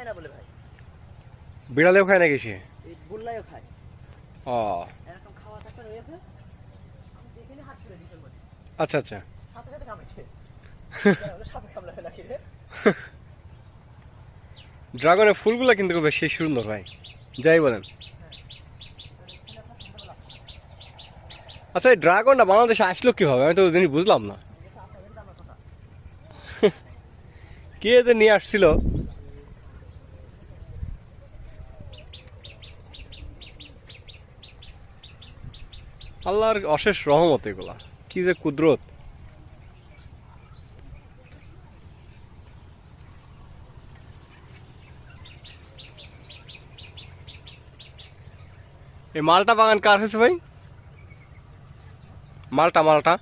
খায় না বলে ভাই। বিড়ালেও খায় নাকি সে? এই বুল্লাইও খায়। ও এরকম খাওয়া একটা রয়েছে, আমি দেখিনি হাত তুলে দিতে বলি। আচ্ছা আচ্ছা। সাথে সাথে কামড়েছে। তাহলে সাপে কামড়াবে নাকি রে? ড্রাগনের ফুলগুলো কিন্তু খুব বেশি সুন্দর ভাই, যাই বলেন। আচ্ছা এই ড্রাগনটা বাংলাদেশে আসলো কিভাবে, আমি তো ওই জিনিস বুঝলাম না। কে যে নিয়ে আসছিল। আল্লাহর অশেষ রহমত এগুলা, কি যে কুদরত। এই মালটা বাগান কার হয়েছে ভাই? মালটা মালটা